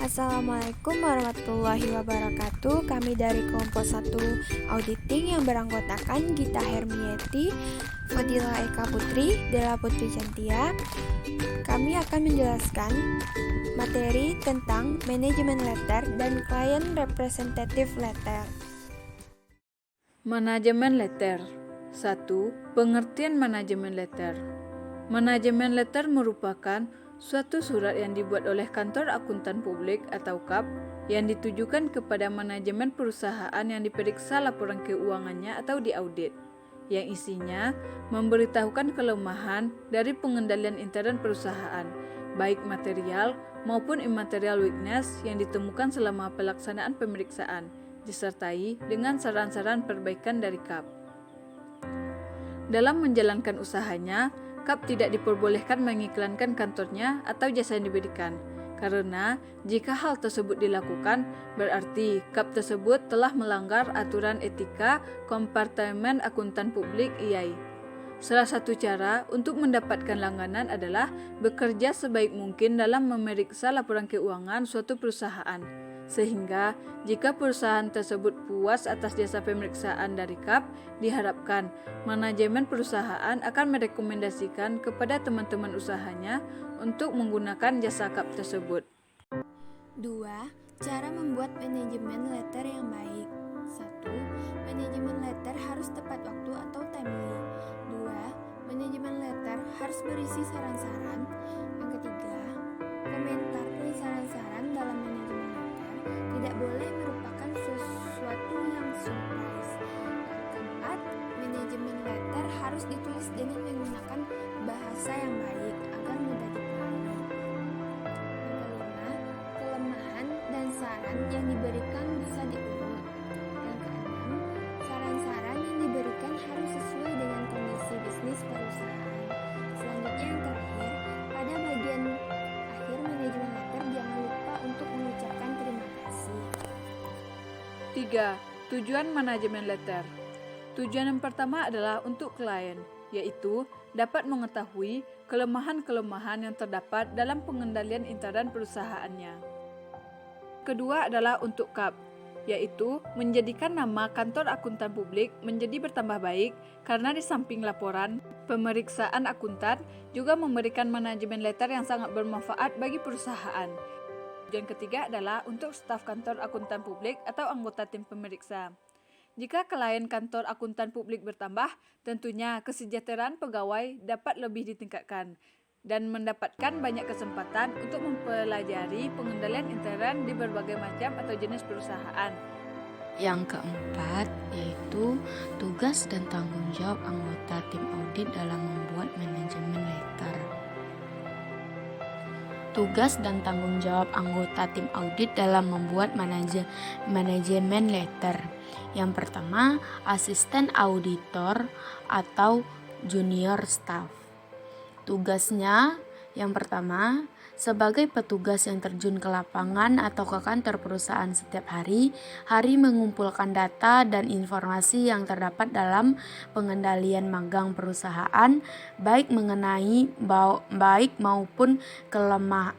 Assalamualaikum warahmatullahi wabarakatuh. Kami dari kelompok 1 auditing yang beranggotakan Gita Hermieti, Fadila Eka Putri, Della Putri Cantia. Kami akan menjelaskan materi tentang manajemen letter dan client representative letter. Manajemen letter. 1. Pengertian manajemen letter. Manajemen letter merupakan suatu surat yang dibuat oleh Kantor Akuntan Publik atau KAP yang ditujukan kepada manajemen perusahaan yang diperiksa laporan keuangannya atau diaudit, yang isinya memberitahukan kelemahan dari pengendalian intern perusahaan, baik material maupun immaterial weakness yang ditemukan selama pelaksanaan pemeriksaan, disertai dengan saran-saran perbaikan dari KAP. Dalam menjalankan usahanya, KAP tidak diperbolehkan mengiklankan kantornya atau jasa yang diberikan, karena jika hal tersebut dilakukan, berarti KAP tersebut telah melanggar aturan etika Kompartemen Akuntan Publik (IAI). Salah satu cara untuk mendapatkan langganan adalah bekerja sebaik mungkin dalam memeriksa laporan keuangan suatu perusahaan, sehingga jika perusahaan tersebut puas atas jasa pemeriksaan dari KAP, diharapkan manajemen perusahaan akan merekomendasikan kepada teman-teman usahanya untuk menggunakan jasa KAP tersebut. 2. Cara membuat manajemen letter yang baik. 1. Manajemen letter harus tepat waktu atau timely. 2. Manajemen letter harus berisi saran-saran. Yang ketiga, komentar dan saran-saran dalam manajemen letter tidak boleh merupakan sesuatu yang surprise. Yang keempat, manajemen letter harus ditulis dengan menggunakan bahasa yang baik agar mudah dipahami. Yang kelima, kelemahan dan saran yang diberikan bisa diurut. Yang keenam, saran-saran yang diberikan harus sesuai dengan kondisi bisnis perusahaan. Selanjutnya yang terakhir, pada bagian akhir manajemen letter jangan lupa untuk mengucapkan terima kasih. 3. Tujuan manajemen letter. Tujuan yang pertama adalah untuk klien, yaitu dapat mengetahui kelemahan-kelemahan yang terdapat dalam pengendalian intern perusahaannya. Kedua adalah untuk KAP, yaitu menjadikan nama Kantor Akuntan Publik menjadi bertambah baik karena di samping laporan, pemeriksaan akuntan juga memberikan manajemen letter yang sangat bermanfaat bagi perusahaan. Tujuan ketiga adalah untuk staf Kantor Akuntan Publik atau anggota tim pemeriksa. Jika klien Kantor Akuntan Publik bertambah, tentunya kesejahteraan pegawai dapat lebih ditingkatkan dan mendapatkan banyak kesempatan untuk mempelajari pengendalian intern di berbagai macam atau jenis perusahaan. Yang keempat, yaitu tugas dan tanggung jawab anggota tim audit dalam membuat manajemen letter. Tugas dan tanggung jawab anggota tim audit dalam membuat manajemen letter. Yang pertama, asisten auditor atau junior staff. Tugasnya yang pertama, sebagai petugas yang terjun ke lapangan atau ke kantor perusahaan setiap hari mengumpulkan data dan informasi yang terdapat dalam pengendalian magang perusahaan, baik mengenai baik maupun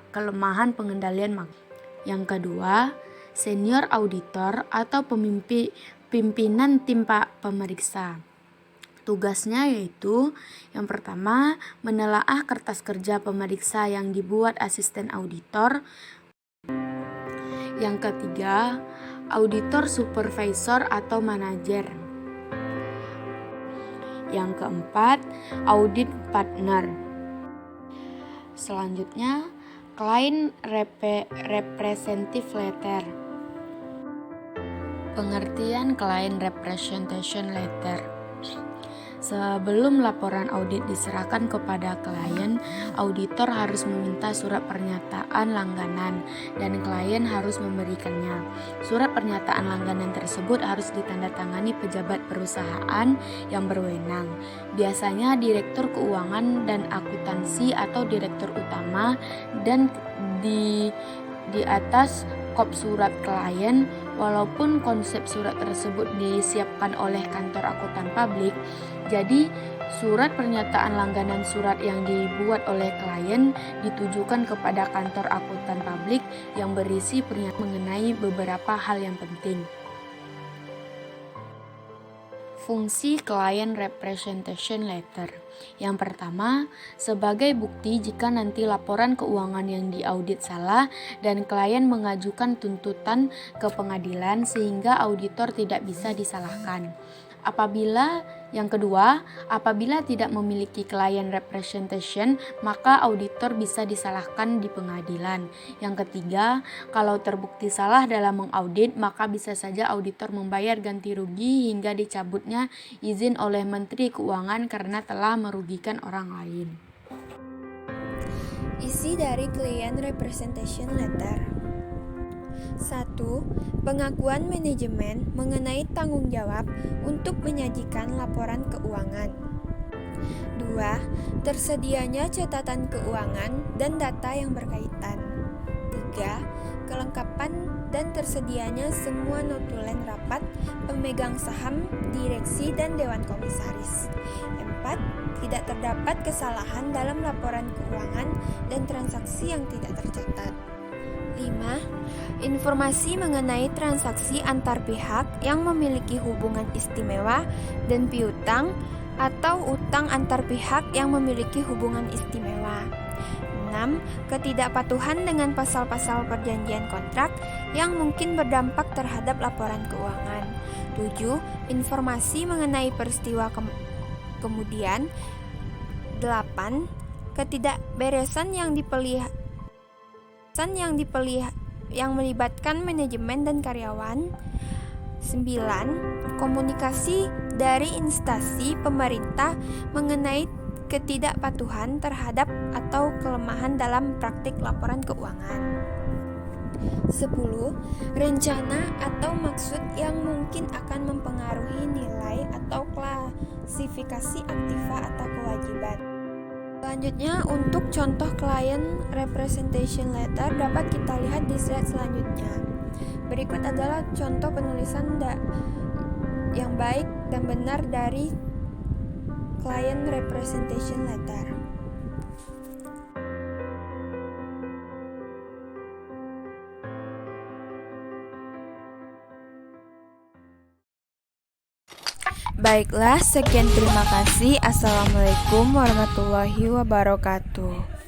kelemahan pengendalian magang. Yang kedua, senior auditor atau pimpinan tim pemeriksa. Tugasnya yaitu yang pertama, menelaah kertas kerja pemeriksa yang dibuat asisten auditor. Yang ketiga, auditor supervisor atau manajer. Yang keempat, audit partner. Selanjutnya, client representative letter. Pengertian client representation letter. Sebelum laporan audit diserahkan kepada klien, auditor harus meminta surat pernyataan langganan dan klien harus memberikannya. Surat pernyataan langganan tersebut harus ditandatangani pejabat perusahaan yang berwenang. Biasanya direktur keuangan dan akuntansi atau direktur utama, dan di atas kop surat klien. Walaupun konsep surat tersebut disiapkan oleh kantor akuntan publik, jadi Surat pernyataan langganan surat yang dibuat oleh klien ditujukan kepada kantor akuntan publik yang berisi pernyataan mengenai beberapa hal yang penting. Fungsi Client Representation Letter. Yang pertama, sebagai bukti jika nanti laporan keuangan yang diaudit salah dan klien mengajukan tuntutan ke pengadilan sehingga auditor tidak bisa disalahkan. Yang kedua, apabila tidak memiliki client representation, maka auditor bisa disalahkan di pengadilan. Yang ketiga, kalau terbukti salah dalam mengaudit, maka bisa saja auditor membayar ganti rugi hingga dicabutnya izin oleh Menteri Keuangan karena telah merugikan orang lain. Isi dari Client Representation Letter. 1. Pengakuan manajemen mengenai tanggung jawab untuk menyajikan laporan keuangan. 2. Tersedianya catatan keuangan dan data yang berkaitan. 3. Kelengkapan dan tersedianya semua notulen rapat pemegang saham, direksi, dan dewan komisaris. 4. Tidak terdapat kesalahan dalam laporan keuangan dan transaksi yang tidak tercatat. 5. Informasi mengenai transaksi antar pihak yang memiliki hubungan istimewa dan piutang atau utang antar pihak yang memiliki hubungan istimewa. 6. Ketidakpatuhan dengan pasal-pasal perjanjian kontrak yang mungkin berdampak terhadap laporan keuangan. 7. Informasi mengenai peristiwa kemudian. 8. Ketidakberesan yang melibatkan manajemen dan karyawan. 9. Komunikasi dari instansi pemerintah mengenai ketidakpatuhan terhadap atau kelemahan dalam praktik laporan keuangan. 10. Rencana atau maksud yang mungkin akan mempengaruhi nilai atau klasifikasi aktiva atau kewajiban. Selanjutnya, untuk contoh Client Representation Letter dapat kita lihat di slide selanjutnya. Berikut adalah contoh penulisan yang baik dan benar dari Client Representation Letter. Baiklah, sekian terima kasih. Assalamualaikum warahmatullahi wabarakatuh.